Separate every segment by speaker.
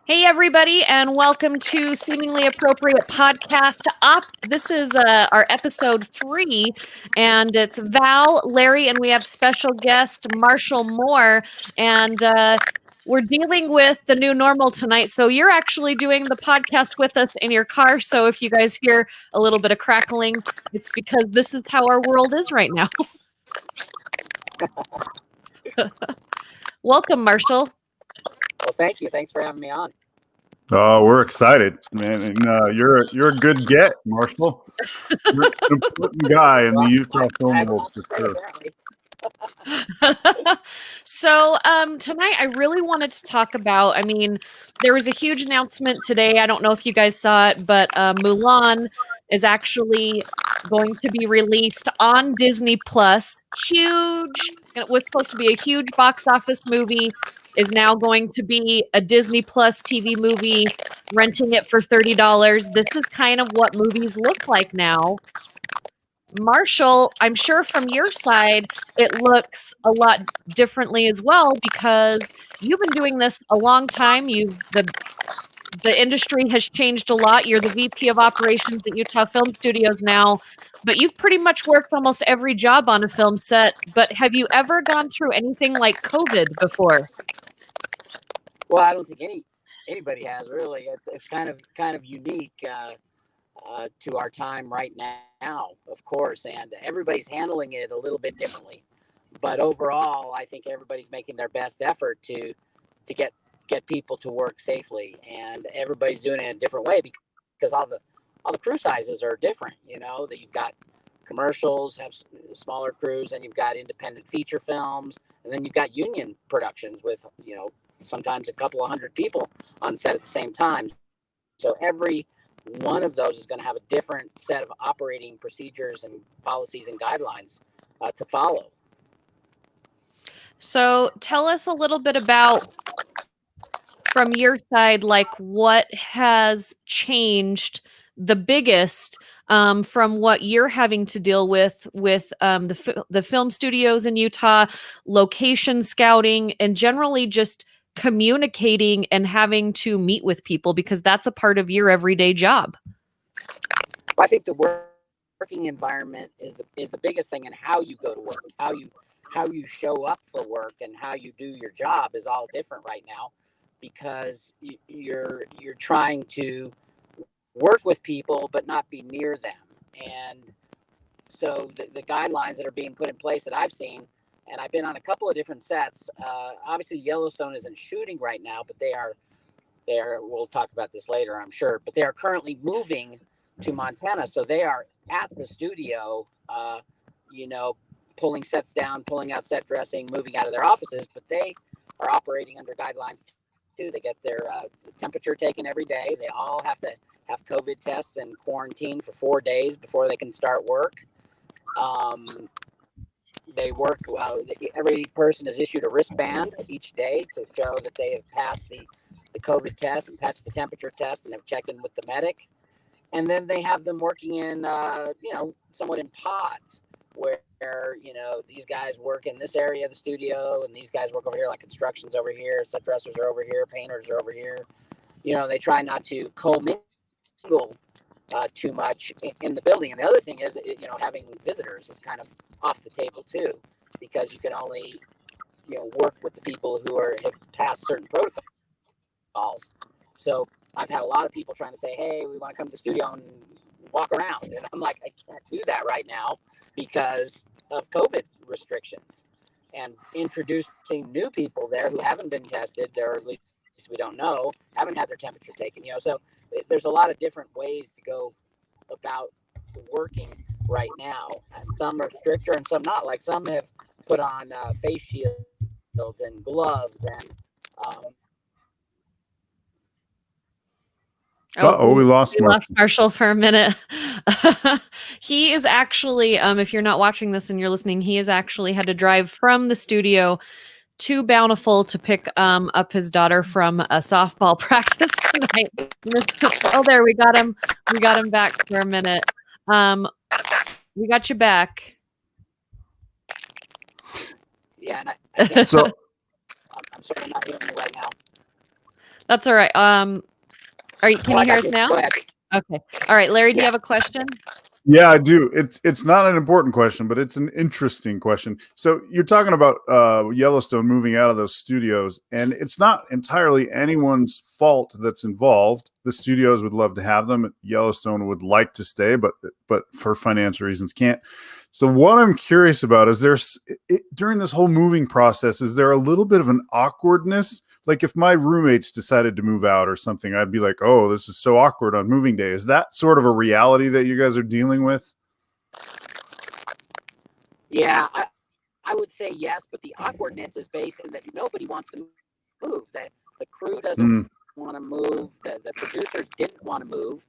Speaker 1: Hey, everybody, and welcome to Seemingly Appropriate Podcast Up. This is our episode 3, and it's Val, Larry, and we have special guest Marshall Moore. And we're dealing with the new normal tonight. So you're actually doing the podcast with us in your car. So if you guys hear a little bit of crackling, it's because this is how our world is right now. Welcome, Marshall.
Speaker 2: Well, thank you. Thanks for having me on.
Speaker 3: We're excited, man, and you're a good get, Marshall. You're an important guy in the Utah film world for sure.
Speaker 1: So tonight I really wanted to talk about, there was a huge announcement today. I don't know if you guys saw it, but Mulan is actually going to be released on Disney Plus. Huge. It was supposed to be a huge box office movie, is now going to be a Disney Plus TV movie, renting it for $30. This is kind of what movies look like now. Marshall, I'm sure from your side, it looks a lot differently as well because you've been doing this a long time. The industry has changed a lot. You're the VP of operations at Utah Film Studios now, but you've pretty much worked almost every job on a film set. But have you ever gone through anything like COVID before?
Speaker 2: Well, I don't think anybody has really. It's kind of unique to our time right now, of course, and everybody's handling it a little bit differently. But overall, I think everybody's making their best effort to get people to work safely, and everybody's doing it in a different way because all the crew sizes are different. You know that you've got commercials have smaller crews, and you've got independent feature films, and then you've got union productions with sometimes a couple of hundred people on set at the same time. So every one of those is going to have a different set of operating procedures and policies and guidelines to follow.
Speaker 1: So tell us a little bit about, from your side, like what has changed the biggest from what you're having to deal with the film studios in Utah, location scouting, and generally just communicating and having to meet with people, because that's a part of your everyday job.
Speaker 2: I think the working environment is the biggest thing, and how you go to work, how you show up for work, and how you do your job is all different right now, because you're trying to work with people but not be near them. And so the guidelines that are being put in place that I've seen, and I've been on a couple of different sets. Obviously, Yellowstone isn't shooting right now, but they are. We'll talk about this later, I'm sure. But they are currently moving to Montana, so they are at the studio. Pulling sets down, pulling out set dressing, moving out of their offices. But they are operating under guidelines too. They get their temperature taken every day. They all have to have COVID tests and quarantine for 4 days before they can start work. They work. Every person is issued a wristband each day to show that they have passed the COVID test and passed the temperature test and have checked in with the medic. And then they have them working in, somewhat in pods where, these guys work in this area of the studio and these guys work over here, like construction's over here, set dressers are over here, painters are over here. They try not to commingle too much in the building. And the other thing is, having visitors is kind of off the table too, because you can only, work with the people who have passed certain protocols. So I've had a lot of people trying to say, hey, we want to come to the studio and walk around. And I'm like, I can't do that right now because of COVID restrictions, and introducing new people there who haven't been tested, or at least we don't know, haven't had their temperature taken, so there's a lot of different ways to go about working right now, and some are stricter and some not. Like some have put on face shields and gloves and
Speaker 3: We lost
Speaker 1: Marshall for a minute. He is actually, if you're not watching this and you're listening, he has actually had to drive from the studio to Bountiful to pick up his daughter from a softball practice tonight. Oh, there, we got him. We got him back for a minute. We got you back.
Speaker 2: Yeah, and I'm sorry I'm not hearing you right now.
Speaker 1: That's all right. Can you hear us now?
Speaker 2: Go ahead.
Speaker 1: Okay. All right, Larry, do you
Speaker 2: Yeah.
Speaker 1: have a question?
Speaker 3: Yeah, I do. It's not an important question, but it's an interesting question. So you're talking about Yellowstone moving out of those studios, and it's not entirely anyone's fault that's involved. The studios would love to have them. Yellowstone would like to stay, but for financial reasons can't. So what I'm curious about is during this whole moving process, is there a little bit of an awkwardness? Like if my roommates decided to move out or something, I'd be like, oh, this is so awkward on moving day. Is that sort of a reality that you guys are dealing with?
Speaker 2: Yeah, I would say yes, but the awkwardness is based in that nobody wants to move. That the crew doesn't want to move. The producers didn't want to move,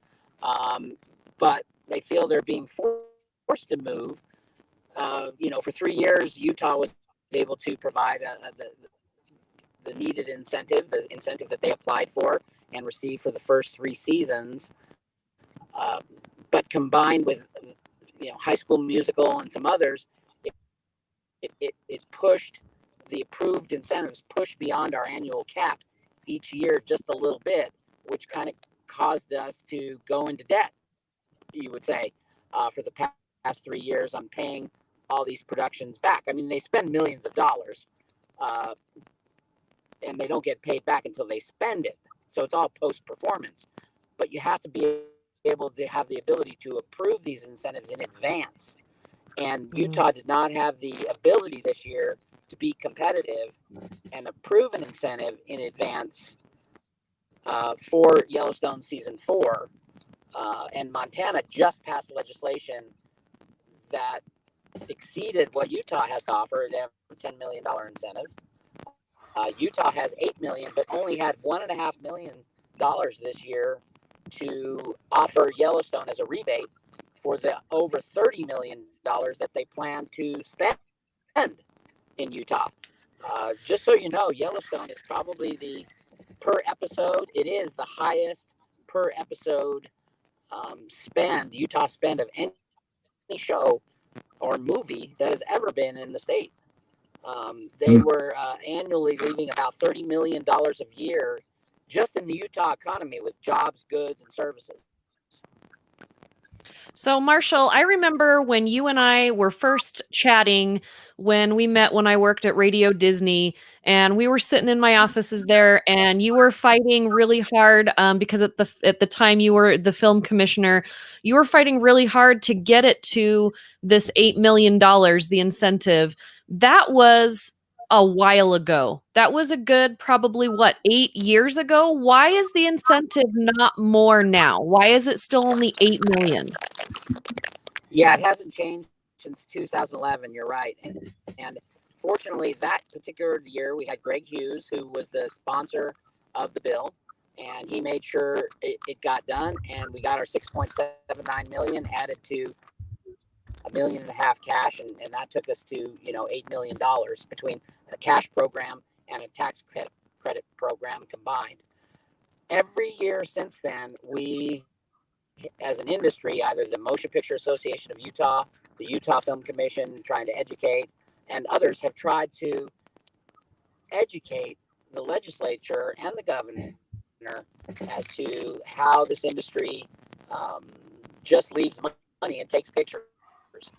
Speaker 2: but they feel they're being forced to move. For 3 years, Utah was able to provide the needed incentive, the incentive that they applied for and received for the first 3 seasons. But combined with High School Musical and some others, it pushed the approved incentives pushed beyond our annual cap each year just a little bit, which kind of caused us to go into debt, you would say, for the past 3 years on paying all these productions back. I mean, they spend millions of dollars, and they don't get paid back until they spend it. So it's all post-performance. But you have to be able to have the ability to approve these incentives in advance. And Utah did not have the ability this year to be competitive and approve an incentive in advance for Yellowstone Season 4. And Montana just passed legislation that exceeded what Utah has to offer. They have a $10 million incentive. Utah has $8 million, but only had $1.5 million this year to offer Yellowstone as a rebate for the over $30 million that they plan to spend in Utah. Just so you know, Yellowstone is probably per episode, it is the highest per episode Utah spend of any show or movie that has ever been in the state. They were annually leaving about $30 million a year just in the Utah economy with jobs, goods, and services.
Speaker 1: So, Marshall, I remember when you and I were first chatting when we met when I worked at Radio Disney, and we were sitting in my offices there, and you were fighting really hard because at the time you were the film commissioner, you were fighting really hard to get it to this $8 million, the incentive. That was a while ago. That was a good probably 8 years ago. Why is the incentive not more now? Why is it still only 8 million?
Speaker 2: Yeah, it hasn't changed since 2011. You're right. And fortunately, that particular year, we had Greg Hughes, who was the sponsor of the bill, and he made sure it got done. And we got our 6.79 million added to $1.5 million cash, and that took us to $8 million between a cash program and a tax credit program combined. Every year since then, we, as an industry, either the Motion Picture Association of Utah, the Utah Film Commission, trying to educate, and others have tried to educate the legislature and the governor as to how this industry just leaves money and takes pictures,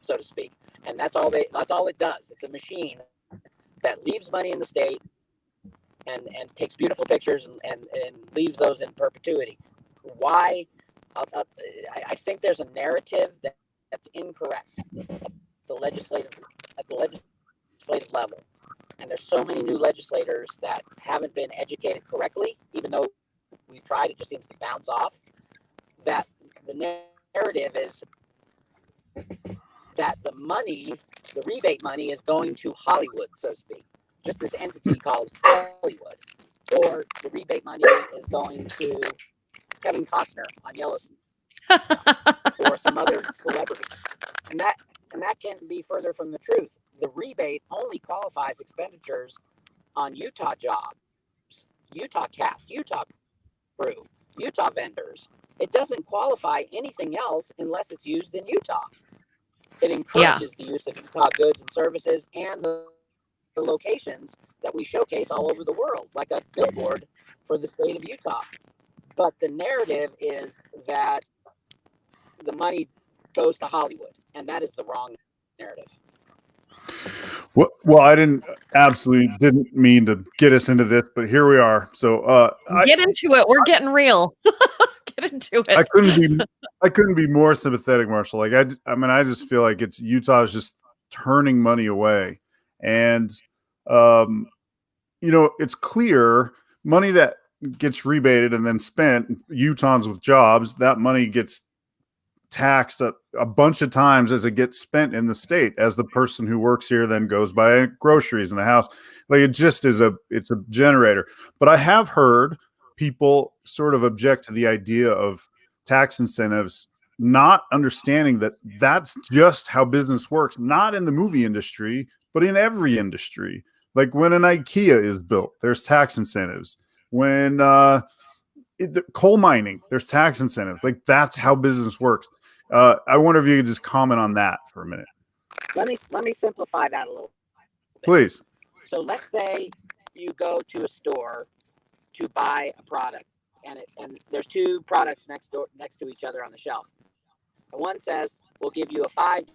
Speaker 2: so to speak. And that's all it does. It's a machine that leaves money in the state and takes beautiful pictures and leaves those in perpetuity. Why? I think there's a narrative that's incorrect at the legislative level, and there's so many new legislators that haven't been educated correctly. Even though we've tried, it just seems to bounce off. That the narrative is that the rebate money, is going to Hollywood, so to speak, just this entity called Hollywood, or the rebate money is going to Kevin Costner on Yellowstone or some other celebrity. And that can't be further from the truth. The rebate only qualifies expenditures on Utah jobs, Utah cast, Utah crew, Utah vendors. It doesn't qualify anything else unless it's used in Utah. It encourages the use of Utah goods and services and the locations that we showcase all over the world, like a billboard for the state of Utah. But the narrative is that the money goes to Hollywood, and that is the wrong narrative.
Speaker 3: Well, I absolutely didn't mean to get us into this, but here we are. So
Speaker 1: get into it. We're getting real. Get into it.
Speaker 3: I couldn't be more sympathetic, Marshall. Like I mean, I just feel like Utah is just turning money away, and it's clear money that gets rebated and then spent. Utahns with jobs, that money gets taxed a bunch of times as it gets spent in the state, as the person who works here then goes buy groceries in a house. Like it just is it's a generator. But I have heard people sort of object to the idea of tax incentives, not understanding that that's just how business works, not in the movie industry, but in every industry. Like when an IKEA is built, there's tax incentives. When coal mining, there's tax incentives. Like that's how business works. I wonder if you could just comment on that for a minute.
Speaker 2: Let me simplify that a little bit.
Speaker 3: Please.
Speaker 2: So let's say you go to a store to buy a product, and there's two products next to each other on the shelf. And one says, we'll give you a $5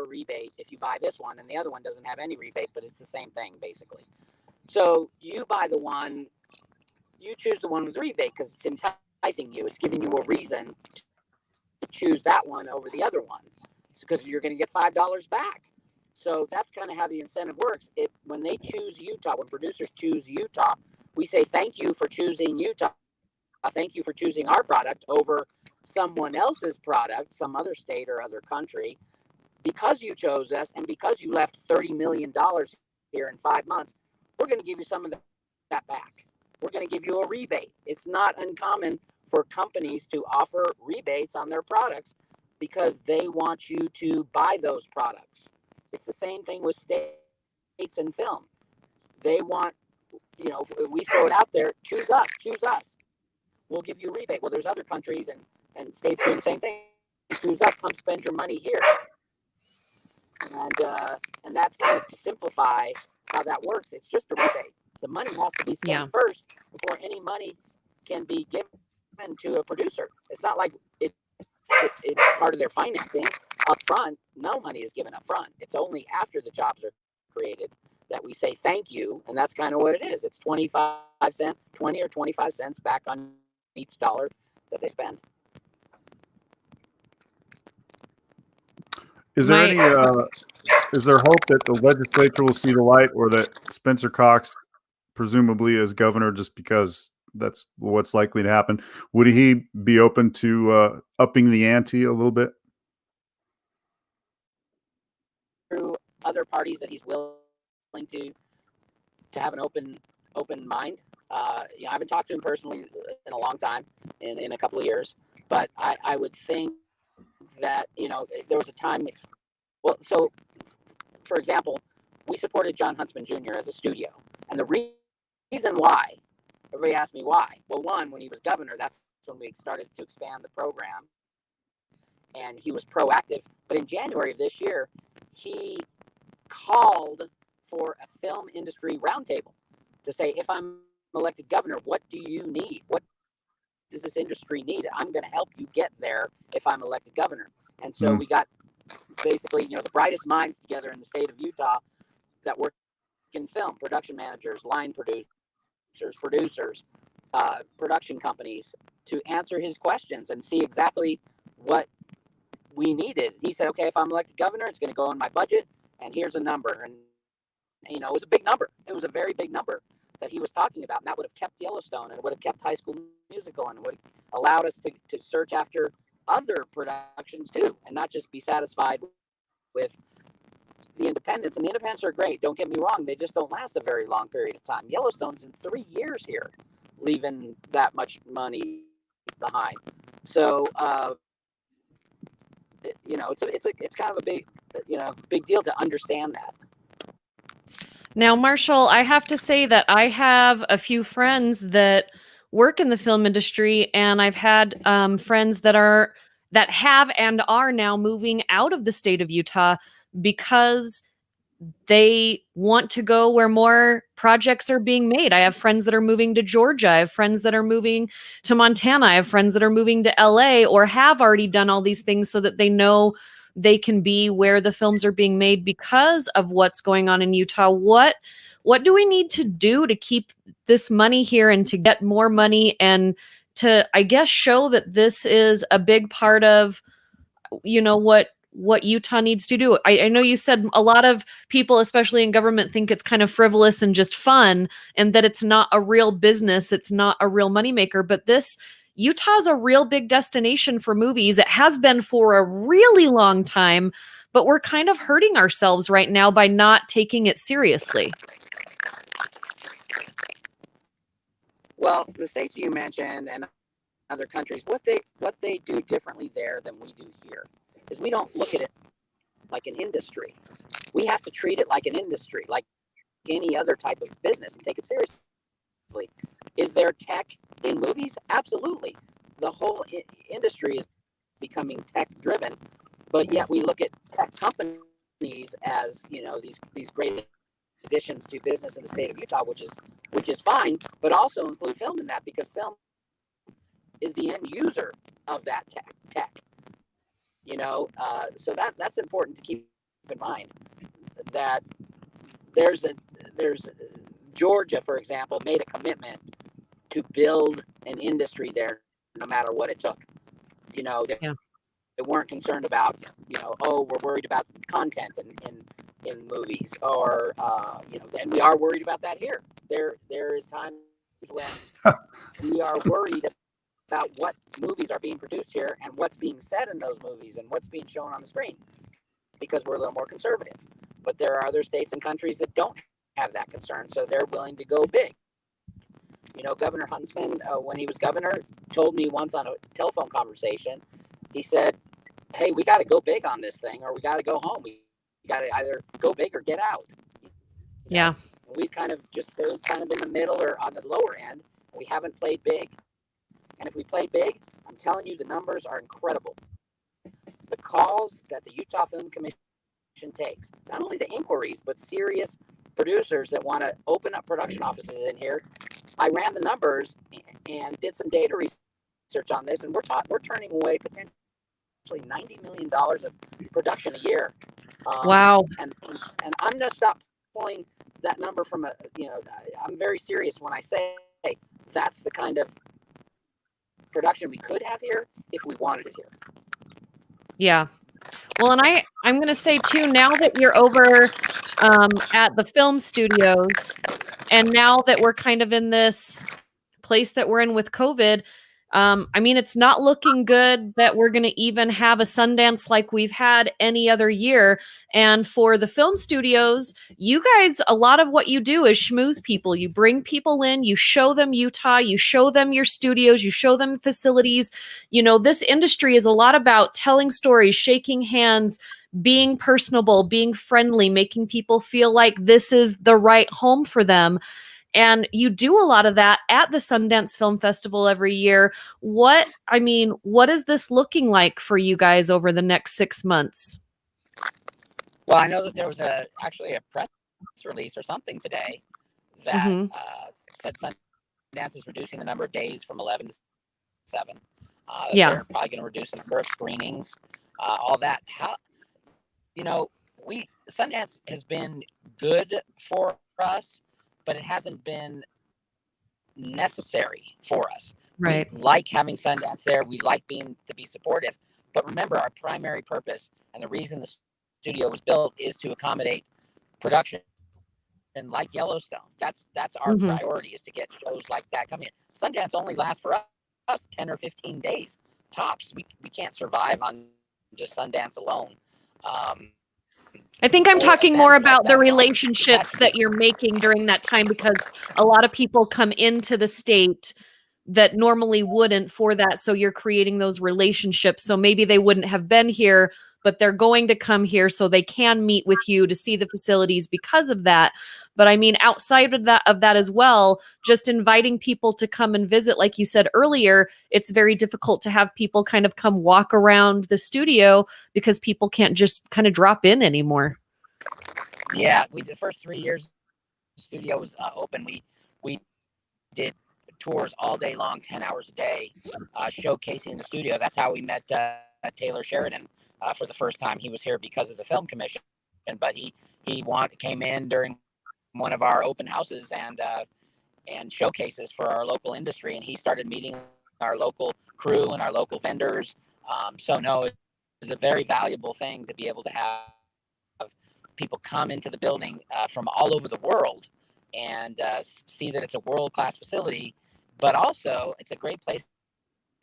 Speaker 2: rebate if you buy this one, and the other one doesn't have any rebate, but it's the same thing basically. So you buy you choose the one with the rebate because it's enticing you. It's giving you a reason to choose that one over the other one. It's because you're going to get $5 back. So that's kind of how the incentive works. When they choose Utah, when producers choose Utah, we say, thank you for choosing Utah. Thank you for choosing our product over someone else's product, some other state or other country, because you chose us and because you left $30 million here in 5 months. We're going to give you some of that back. We're going to give you a rebate. It's not uncommon for companies to offer rebates on their products because they want you to buy those products. It's the same thing with states and film. They want, we throw it out there, choose us. We'll give you a rebate. Well, there's other countries and states doing the same thing. Choose us, come spend your money here. And that's kind of to simplify how that works. It's just a rebate. The money has to be spent first before any money can be given to a producer. It's not like it's part of their financing up front. No money is given up front. It's only after the jobs are created that we say thank you, and that's kind of what it is. It's 20 or 25 cents back on each dollar that they spend.
Speaker 3: Is there is there hope that the legislature will see the light, or that Spencer Cox, presumably as governor, just because that's what's likely to happen, would he be open to upping the ante a little bit?
Speaker 2: Through other parties that he's willing to have an open mind. I haven't talked to him personally in a long time, in a couple of years, but I would think that, there was a time. Well, so for example, we supported John Huntsman Jr. as a studio, and the reason why, everybody asked me why. Well, one, when he was governor, that's when we started to expand the program, and he was proactive. But in January of this year, he called for a film industry roundtable to say, if I'm elected governor, what do you need? What does this industry need? I'm going to help you get there if I'm elected governor. And so we got basically, the brightest minds together in the state of Utah that work in film, production managers, line producers, production companies, to answer his questions and see exactly what we needed. He said, okay, if I'm elected governor, it's going to go in my budget, and here's a number. And, it was a big number. It was a very big number that he was talking about, and that would have kept Yellowstone, and it would have kept High School Musical, and it would have allowed us to search after other productions too, and not just be satisfied with the independents. And the independents are great, don't get me wrong, they just don't last a very long period of time. Yellowstone's in 3 years here, leaving that much money behind. So it's kind of a big deal to understand that.
Speaker 1: Now, Marshall, I have to say that I have a few friends that work in the film industry, and I've had friends that have and are now moving out of the state of Utah because they want to go where more projects are being made. I have friends that are moving to Georgia. I have friends that are moving to Montana. I have friends that are moving to LA or have already done all these things so that they know they can be where the films are being made because of what's going on in Utah. What do we need to do to keep this money here and to get more money and to, I guess, show that this is a big part of, what Utah needs to do? I know you said a lot of people, especially in government, think it's kind of frivolous and just fun and that it's not a real business. It's not a real moneymaker, but Utah's a real big destination for movies. It has been for a really long time, but we're kind of hurting ourselves right now by not taking it seriously.
Speaker 2: Well, the states you mentioned and other countries, what they do differently there than we do here is we don't look at it like an industry. We have to treat it like an industry, like any other type of business, and take it seriously. Is there tech in movies? Absolutely. The whole industry is becoming tech driven, but yet we look at tech companies as, these great additions to business in the state of Utah, which is fine, but also include film in that, because film is the end user of that tech. So that's important to keep in mind. That there's Georgia, for example, made a commitment to build an industry there, no matter what it took. They weren't concerned about, we're worried about content in movies, or and we are worried about that here. There is times when we are worried about what movies are being produced here and what's being said in those movies and what's being shown on the screen, because we're a little more conservative. But there are other states and countries that don't have that concern, so they're willing to go big. Governor Huntsman, when he was governor, told me once on a telephone conversation, he said, hey, we got to go big on this thing, or we got to go home. We got to either go big or get out.
Speaker 1: Yeah.
Speaker 2: We've kind of just stayed kind of in the middle or on the lower end. We haven't played big. And if we play big, I'm telling you, the numbers are incredible. The calls that the Utah Film Commission takes, not only the inquiries, but serious producers that want to open up production offices in here. I ran the numbers and did some data research on this, and we're turning away potentially $90 million of production a year.
Speaker 1: Wow.
Speaker 2: And I'm going to stop pulling that number from I'm very serious when I say that's the kind of production we could have here if we wanted it here.
Speaker 1: Yeah. Well, and I'm going to say too, now that you're over at the film studios, and now that we're kind of in this place that we're in with COVID, it's not looking good that we're going to even have a Sundance like we've had any other year. And for the film studios, you guys, a lot of what you do is schmooze people. You bring people in, you show them Utah, you show them your studios, you show them facilities. This industry is a lot about telling stories, shaking hands, being personable, being friendly, making people feel like this is the right home for them. And you do a lot of that at the Sundance Film Festival every year. What is this looking like for you guys over the next 6 months?
Speaker 2: Well, I know that there was actually a press release or something today that said Sundance is reducing the number of days from 11 to 7. They're probably going to reduce the number of screenings, all that. Sundance has been good for us, but it hasn't been necessary for us.
Speaker 1: Right.
Speaker 2: We like having Sundance there. We like being to be supportive. But remember, our primary purpose and the reason the studio was built is to accommodate production. And like Yellowstone, that's our priority, is to get shows like that coming in. Sundance only lasts for us 10 or 15 days tops. We can't survive on just Sundance alone.
Speaker 1: I think I'm talking more about the relationships that you're making during that time, because a lot of people come into the state that normally wouldn't for that. So you're creating those relationships. So maybe they wouldn't have been here, but they're going to come here so they can meet with you to see the facilities because of that. But outside of that as well, just inviting people to come and visit, like you said earlier, it's very difficult to have people kind of come walk around the studio because people can't just kind of drop in anymore.
Speaker 2: Yeah, we the first 3 years the studio was open. We did tours all day long, 10 hours a day, showcasing the studio. That's how we met Taylor Sheridan for the first time. He was here because of the film commission, but he came in during one of our open houses and showcases for our local industry, and he started meeting our local crew and our local vendors. So no, it was a very valuable thing to be able to have people come into the building from all over the world and see that it's a world-class facility, but also it's a great place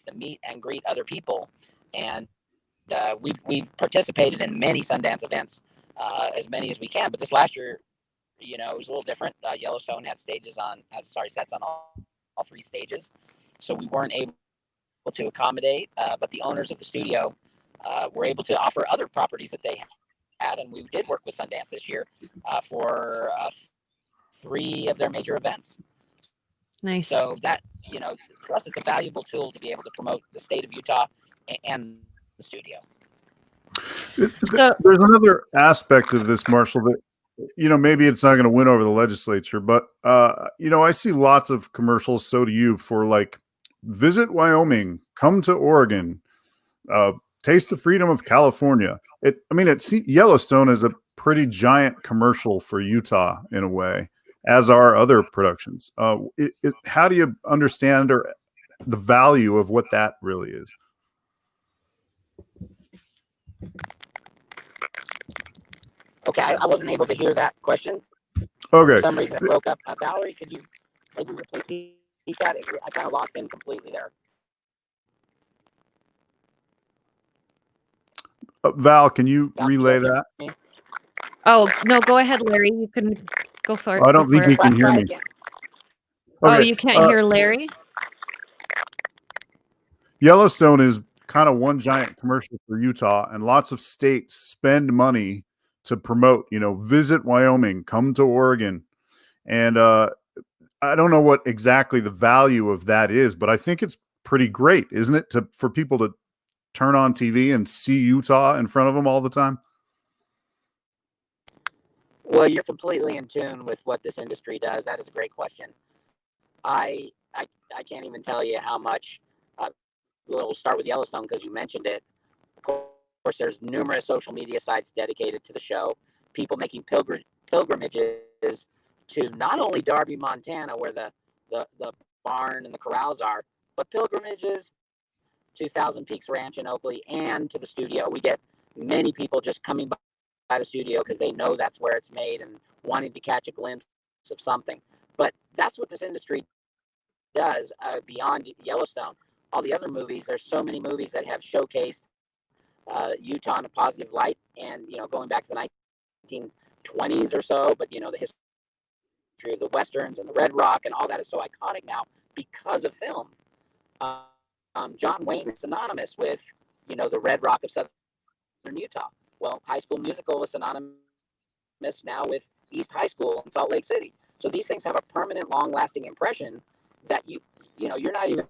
Speaker 2: to meet and greet other people. And we've participated in many Sundance events, as many as we can. But this last year, it was a little different. Yellowstone had sets on all three stages, so we weren't able to accommodate. But the owners of the studio were able to offer other properties that they had, and we did work with Sundance this year for 3 of their major events.
Speaker 1: Nice.
Speaker 2: So that, for us, it's a valuable tool to be able to promote the state of Utah and the studio.
Speaker 3: There's another aspect of this, Marshall, that maybe it's not going to win over the legislature, but I see lots of commercials. So do you, for like, visit Wyoming, come to Oregon, taste the freedom of California. Yellowstone is a pretty giant commercial for Utah in a way, as are other productions. How do you understand the value of what that really is?
Speaker 2: Okay, I wasn't able to hear that question.
Speaker 3: Okay.
Speaker 2: For some reason it broke up. Valerie, could you maybe repeat that? I kind of lost him completely there.
Speaker 3: Val, can you relay that?
Speaker 1: Oh, no, go ahead, Larry. You can go for it.
Speaker 3: I don't think he can hear me.
Speaker 1: Okay. Oh, you can't hear Larry?
Speaker 3: Yellowstone is kind of one giant commercial for Utah, and lots of states spend money to promote, visit Wyoming, come to Oregon. And I don't know what exactly the value of that is, but I think it's pretty great, isn't it, for people to turn on TV and see Utah in front of them all the time?
Speaker 2: Well, you're completely in tune with what this industry does. That is a great question. I can't even tell you how much. We'll start with Yellowstone because you mentioned it. Of course, there's numerous social media sites dedicated to the show. People making pilgrimages to not only Darby, Montana, where the barn and the corrals are, but pilgrimages to Thousand Peaks Ranch in Oakley and to the studio. We get many people just coming by the studio because they know that's where it's made and wanting to catch a glimpse of something. But that's what this industry does beyond Yellowstone. All the other movies, there's so many movies that have showcased Utah in a positive light, and going back to the 1920s or so, but the history of the westerns and the Red Rock and all that is so iconic now because of film. John Wayne is synonymous with the Red Rock of southern Utah. Well, High School Musical is synonymous now with East High School in Salt Lake City. So these things have a permanent, long-lasting impression that you're not even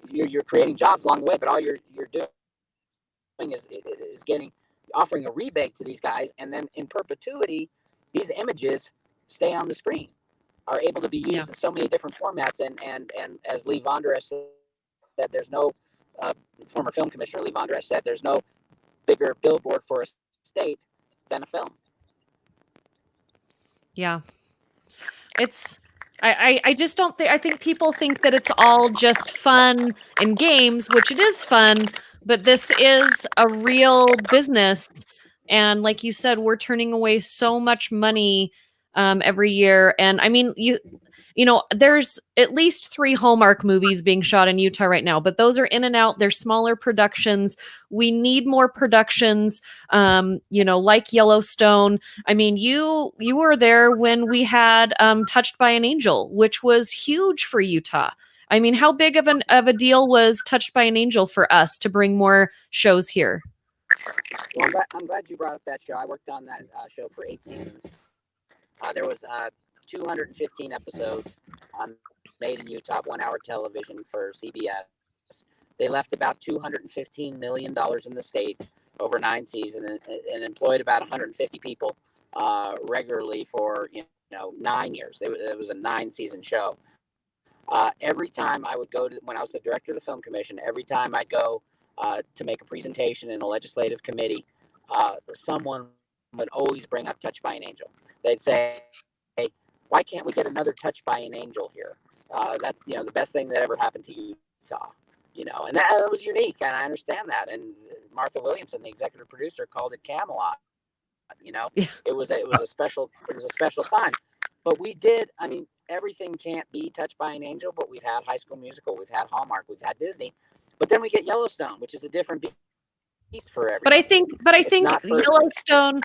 Speaker 2: you're creating jobs along the way, but all you're doing is offering a rebate to these guys, and then in perpetuity, these images stay on the screen, are able to be used in so many different formats. And as Lee Vondrash said, there's no former film commissioner Lee Vondrash said, there's no bigger billboard for a state than a film.
Speaker 1: Yeah, I just don't think, I think people think that it's all just fun and games, which it is fun, but this is a real business. And like you said, we're turning away so much money every year. And I mean, there's at least 3 Hallmark movies being shot in Utah right now, but those are in and out. They're smaller productions. We need more productions, like Yellowstone. I mean, you were there when we had Touched by an Angel, which was huge for Utah. I mean, how big of a deal was Touched by an Angel for us to bring more shows here?
Speaker 2: Well, I'm glad you brought up that show. I worked on that show for 8 seasons. There was 215 episodes made in Utah, 1-hour television for CBS. They left about $215 million in the state over 9 seasons and employed about 150 people. regularly for 9 years. It was a 9-season show. Every time I would go to, when I was the director of the Film Commission, every time I'd go to make a presentation in a legislative committee, someone would always bring up Touched by an Angel. They'd say, hey, why can't we get another Touched by an Angel here? That's the best thing that ever happened to Utah. And that was unique, and I understand that. And Martha Williamson, the executive producer, called it Camelot.
Speaker 1: Yeah.
Speaker 2: It was a special time. But we did. I mean, everything can't be Touched by an Angel. But we've had High School Musical, we've had Hallmark, we've had Disney. But then we get Yellowstone, which is a different beast for everyone.
Speaker 1: But I think Yellowstone.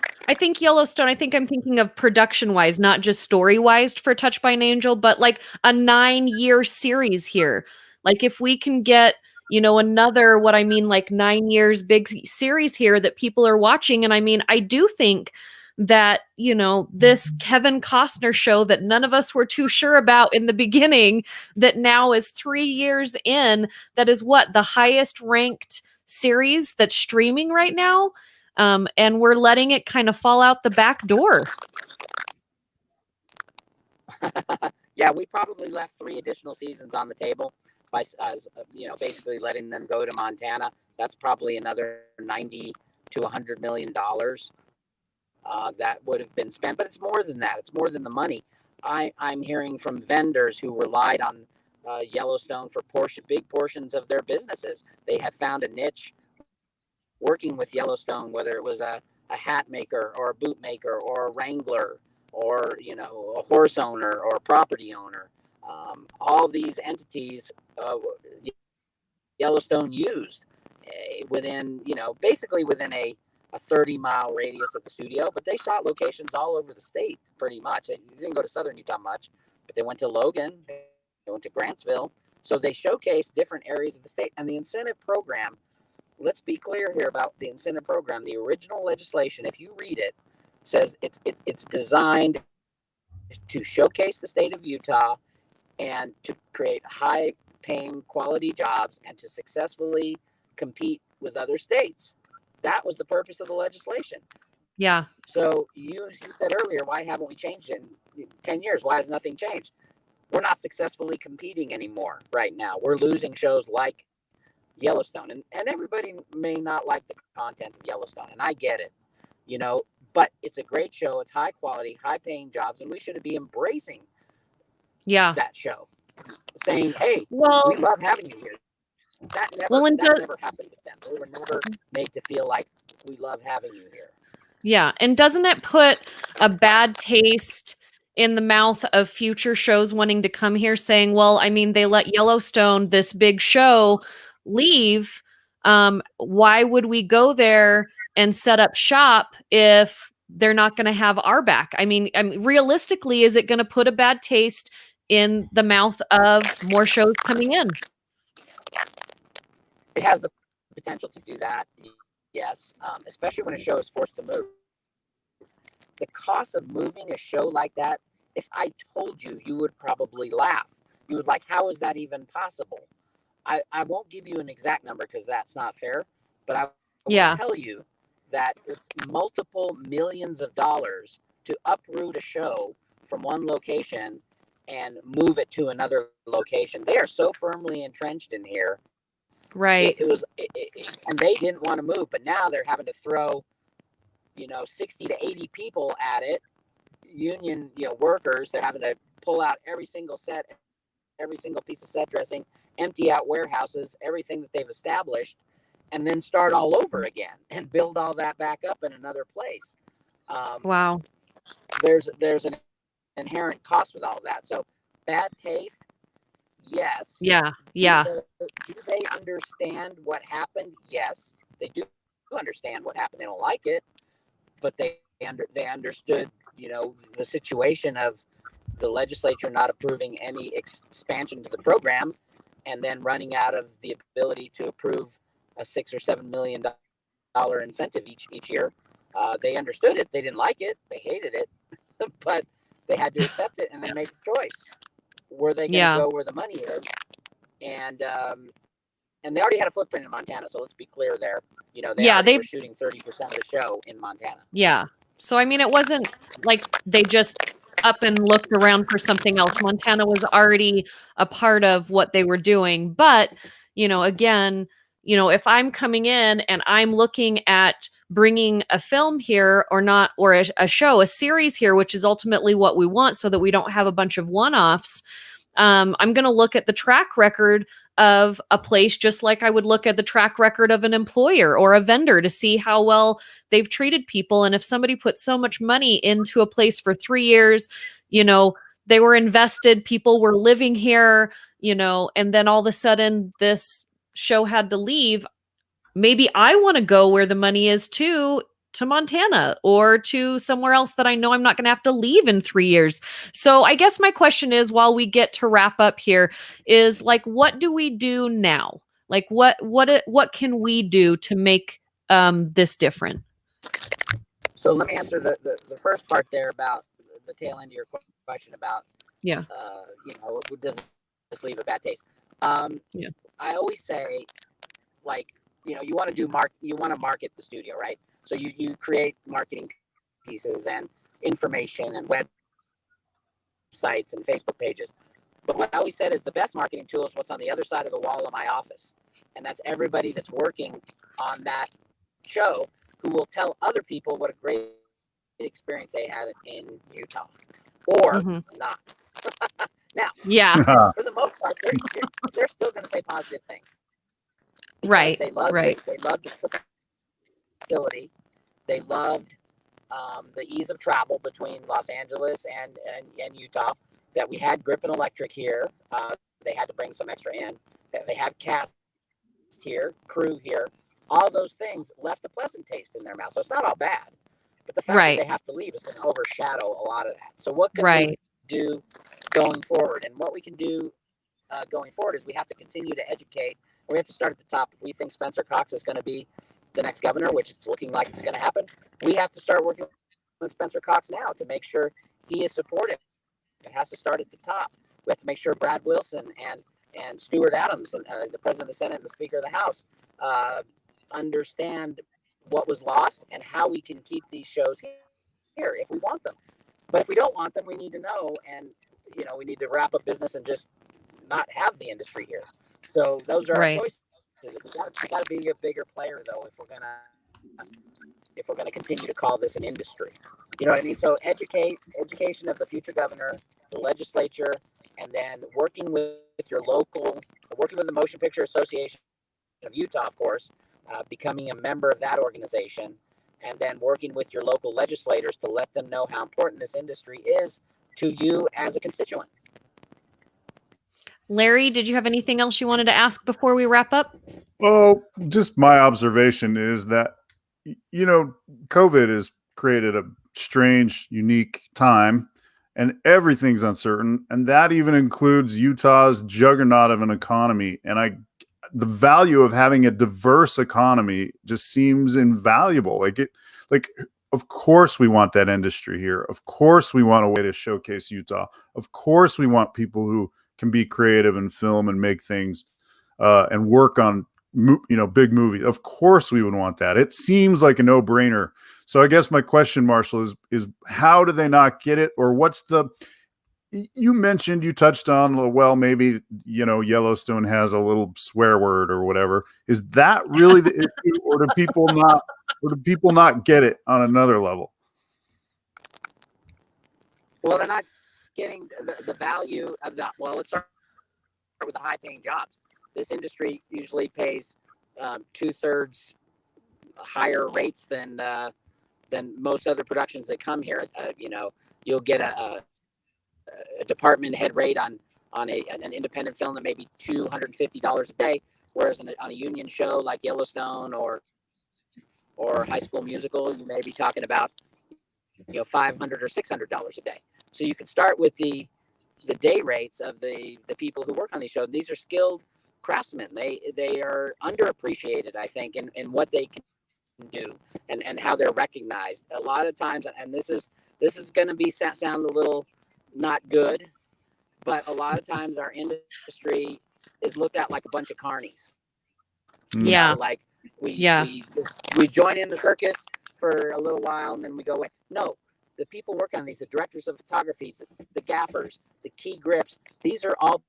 Speaker 1: I think I'm thinking of production wise, not just story wise for Touched by an Angel, but like a 9-year series here. Like if we can get another, what I mean, like 9 years big series here that people are watching. And I mean, I do think that, this Kevin Costner show that none of us were too sure about in the beginning, that now is 3 years in, that is what the highest ranked series that's streaming right now. And we're letting it kind of fall out the back door.
Speaker 2: Yeah, we probably left 3 additional seasons on the table by basically letting them go to Montana. That's probably another $90 to $100 million that would have been spent. But it's more than that. It's more than the money. I'm hearing from vendors who relied on Yellowstone for big portions of their businesses. They had found a niche working with Yellowstone, whether it was a hat maker or a boot maker or a wrangler or a horse owner or a property owner. All these entities Yellowstone used within basically within a 30-mile radius of the studio, but they shot locations all over the state pretty much. They didn't go to southern Utah much, but they went to Logan, they went to Grantsville. So they showcased different areas of the state. And the incentive program, let's be clear here about the incentive program. The original legislation, if you read it, says it's designed to showcase the state of Utah and to create high-paying quality jobs and to successfully compete with other states. That was the purpose of the legislation.
Speaker 1: Yeah.
Speaker 2: So you said earlier, why haven't we changed it in 10 years? Why has nothing changed? We're not successfully competing anymore right now. We're losing shows like Yellowstone. And everybody may not like the content of Yellowstone, and I get it, but it's a great show. It's high quality, high paying jobs, and we should be embracing that show, saying, hey, we love having you here. That never happened with them. They were never made to feel like we love having you here.
Speaker 1: Yeah. And doesn't it put a bad taste in the mouth of future shows wanting to come here, saying, well, I mean, they let Yellowstone, this big show, leave. Why would we go there and set up shop if they're not going to have our back? I mean, realistically, is it going to put a bad taste in the mouth of more shows coming in?
Speaker 2: It has the potential to do that, yes, especially when a show is forced to move. The cost of moving a show like that, if I told you, you would probably laugh. You would like, how is that even possible? I won't give you an exact number because that's not fair, but I will tell you that it's multiple millions of dollars to uproot a show from one location and move it to another location. They are so firmly entrenched in here.
Speaker 1: Right.
Speaker 2: And they didn't want to move, but now they're having to throw, 60 to 80 people at it. Union, workers, they're having to pull out every single set, every single piece of set dressing, empty out warehouses, everything that they've established, and then start all over again and build all that back up in another place.
Speaker 1: Wow.
Speaker 2: There's an inherent cost with all of that. So bad taste. Yes.
Speaker 1: Yeah.
Speaker 2: Do they understand what happened? Yes, they do understand what happened. They don't like it, but they understood, the situation of the legislature not approving any expansion to the program, and then running out of the ability to approve a $6 or $7 million incentive each year. They understood it. They didn't like it. They hated it, but they had to accept it and then make a choice. Were they going to go where the money is? And they already had a footprint in Montana, so let's be clear there. They were shooting 30% of the show in Montana.
Speaker 1: Yeah. So, I mean, it wasn't like they just up and looked around for something else. Montana was already a part of what they were doing. But, again, if I'm coming in and I'm looking at bringing a film here or not, or a show, a series here, which is ultimately what we want so that we don't have a bunch of one-offs, I'm going to look at the track record of a place just like I would look at the track record of an employer or a vendor to see how well they've treated people. And if somebody put so much money into a place for 3 years, they were invested, people were living here, and then all of a sudden this show had to leave. Maybe I want to go where the money is too, to Montana or to somewhere else that I know I'm not going to have to leave in 3 years. So I guess my question is, while we get to wrap up here, is like, what do we do now? Like, what can we do to make this different?
Speaker 2: So let me answer the first part there about the tail end of your question about,
Speaker 1: Yeah.
Speaker 2: Does this leave a bad taste?
Speaker 1: Yeah.
Speaker 2: I always say, like, you want to market the studio, right? So you create marketing pieces and information and websites and Facebook pages. But what I always said is the best marketing tool is what's on the other side of the wall of my office. And that's everybody that's working on that show who will tell other people what a great experience they had in Utah or not. Now,
Speaker 1: yeah,
Speaker 2: for the most part, they're still going to say positive things.
Speaker 1: Right.
Speaker 2: They loved
Speaker 1: Right.
Speaker 2: They loved the facility. They loved the ease of travel between Los Angeles and Utah. That we had Grip and Electric here. They had to bring some extra in. They have cast here, crew here. All those things left a pleasant taste in their mouth. So it's not all bad. But the fact that they have to leave is going to overshadow a lot of that. So what can we do going forward? And what we can do going forward is we have to continue to educate. We have to start at the top. If we think Spencer Cox is going to be the next governor, which it's looking like it's going to happen, we have to start working with Spencer Cox now to make sure he is supportive. It has to start at the top. We have to make sure Brad Wilson and Stuart Adams, and the president of the Senate and the Speaker of the House, understand what was lost and how we can keep these shows here if we want them. But if we don't want them, we need to know, and we need to wrap up business and just not have the industry here. So those are our choices. We got to be a bigger player, though, if we're gonna continue to call this an industry. You know what I mean? So education of the future governor, the legislature, and then working with the Motion Picture Association of Utah, of course, becoming a member of that organization, and then working with your local legislators to let them know how important this industry is to you as a constituent.
Speaker 1: Larry, did you have anything else you wanted to ask before we wrap up?
Speaker 3: Well, just my observation is that, COVID has created a strange, unique time, and everything's uncertain. And that even includes Utah's juggernaut of an economy. And the value of having a diverse economy just seems invaluable. Of course we want that industry here. Of course we want a way to showcase Utah. Of course we want people who can be creative and film and make things and work on big movies. Of course we would want that. It seems like a no-brainer. So I guess my question, Marshall, is how do they not get it? Or you touched on, well, maybe Yellowstone has a little swear word or whatever. Is that really the issue, or do people not get it on another level?
Speaker 2: Well, they're not getting the value of that. Well, let's start with the high-paying jobs. This industry usually pays 2/3 higher rates than most other productions that come here. You'll get a department head rate on an independent film that may be $250 a day, whereas on a union show like Yellowstone or High School Musical, you may be talking about $500 or $600 a day. So you can start with the day rates of the people who work on these shows. These are skilled craftsmen. They are underappreciated, I think, in what they can do and how they're recognized. A lot of times, and this is going to sound a little not good, but a lot of times our industry is looked at like a bunch of carnies.
Speaker 1: Yeah.
Speaker 2: We join in the circus for a little while and then we go away. No, the people working on these, the directors of photography, the gaffers, the key grips, these are all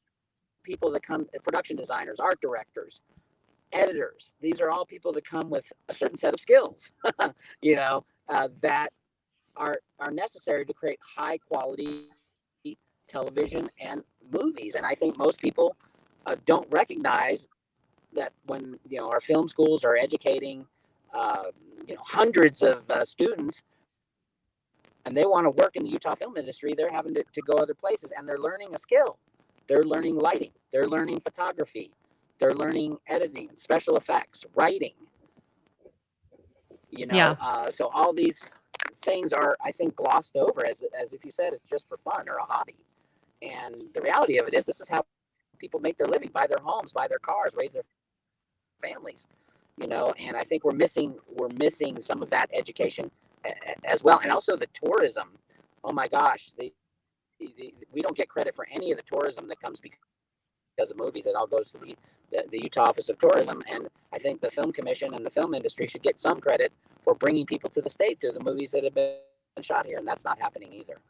Speaker 2: people that come, production designers, art directors, editors. These are all people that come with a certain set of skills, that are necessary to create high quality television and movies. And I think most people don't recognize that when our film schools are educating hundreds of students, and they want to work in the Utah film industry, they're having to go other places, and they're learning a skill. They're learning lighting, they're learning photography, they're learning editing, special effects, writing. So all these things are, I think, glossed over as if you said it's just for fun or a hobby. And the reality of it is, this is how people make their living, buy their homes, buy their cars, raise their families. And I think we're missing some of that education as well. And also the tourism. Oh my gosh, we don't get credit for any of the tourism that comes because of movies. It all goes to the Utah Office of Tourism. And I think the Film Commission and the film industry should get some credit for bringing people to the state through the movies that have been shot here. And that's not happening either.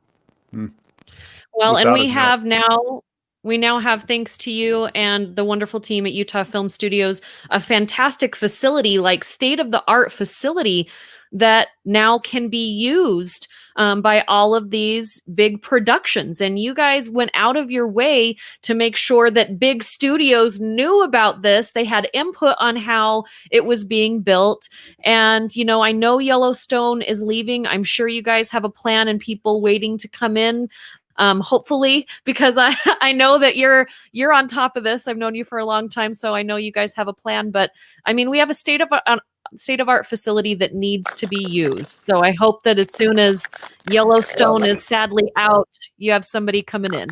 Speaker 1: Well, and we now have, thanks to you and the wonderful team at Utah Film Studios, a fantastic facility, like state-of-the-art facility that now can be used by all of these big productions. And you guys went out of your way to make sure that big studios knew about this. They had input on how it was being built. And, I know Yellowstone is leaving. I'm sure you guys have a plan and people waiting to come in. Hopefully, because I know that you're on top of this. I've known you for a long time, so I know you guys have a plan. But I mean, we have a state-of-art facility that needs to be used. So I hope that as soon as Yellowstone is sadly out, you have somebody coming in.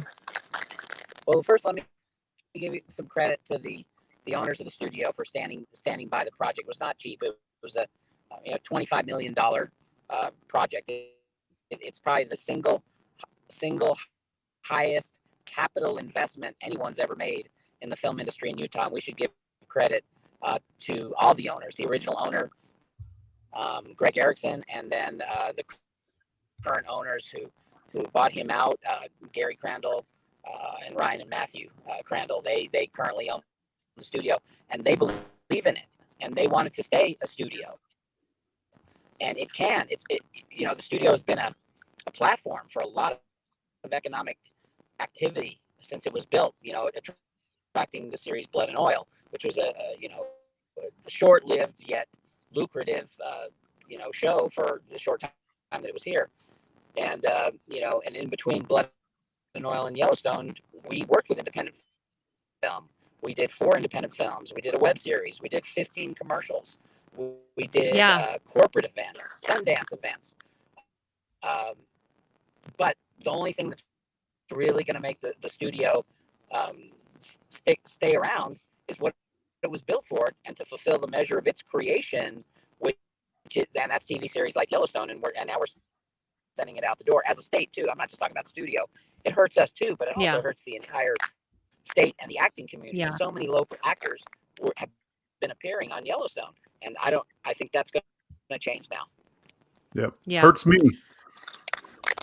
Speaker 2: Well, first, let me give you some credit to the owners of the studio for standing by the project. It was not cheap. It was a $25 million project. It's probably the single highest capital investment anyone's ever made in the film industry in Utah. And we should give credit to all the owners, the original owner, Greg Erickson, and then the current owners who bought him out, Gary Crandall and Ryan and Matthew Crandall. They currently own the studio, and they believe in it, and they want it to stay a studio. And it can. The studio has been a platform for a lot of economic activity since it was built, attracting the series Blood and Oil, which was a short-lived yet lucrative show for the short time that it was here. And and in between Blood and Oil and Yellowstone, we worked with independent film. We did 4 independent films. We did a web series. We did 15 commercials. We did corporate events, Sundance events. But the only thing that's really going to make the studio stay around is what it was built for, and to fulfill the measure of its creation, and that's TV series like Yellowstone, and now we're sending it out the door as a state too. I'm not just talking about the studio. It hurts us too, but it also hurts the entire state and the acting community.
Speaker 1: Yeah.
Speaker 2: So many local actors have been appearing on Yellowstone, and I think that's going to change now.
Speaker 3: Yep.
Speaker 1: Yeah.
Speaker 3: Hurts me.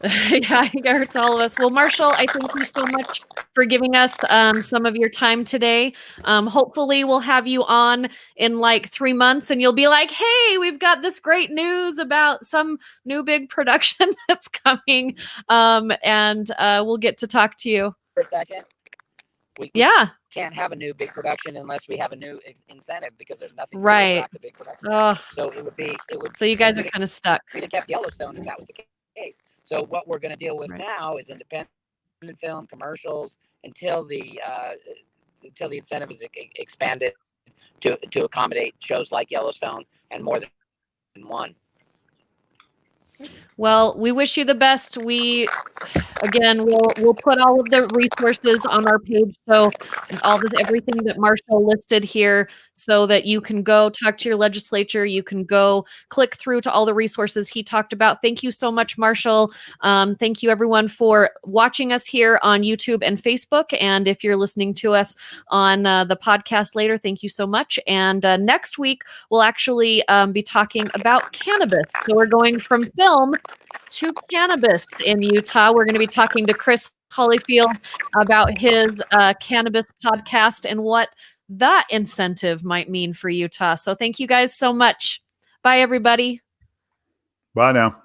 Speaker 1: Yeah, I think it hurts all of us. Well, Marshall, I thank you so much for giving us some of your time today. Hopefully we'll have you on in like 3 months and you'll be like, hey, we've got this great news about some new big production that's coming. And we'll get to talk to you.
Speaker 2: For a second. We can't have a new big production unless we have a new incentive, because there's nothing to attract a big production. So it would.
Speaker 1: So you guys are kind of stuck.
Speaker 2: We'd have kept Yellowstone if that was the case. So what we're going to deal with now is independent film commercials until the incentive is expanded to accommodate shows like Yellowstone and more than one.
Speaker 1: Well, we wish you the best. Again, we'll put all of the resources on our page. So everything that Marshall listed here, so that you can go talk to your legislature. You can go click through to all the resources he talked about. Thank you so much, Marshall. Thank you everyone for watching us here on YouTube and Facebook. And if you're listening to us on the podcast later, thank you so much. And next week, we'll actually be talking about cannabis. So we're going from film to cannabis in Utah. We're going to be talking to Chris Hollyfield about his cannabis podcast and what that incentive might mean for Utah. So thank you guys so much. Bye, everybody.
Speaker 3: Bye now.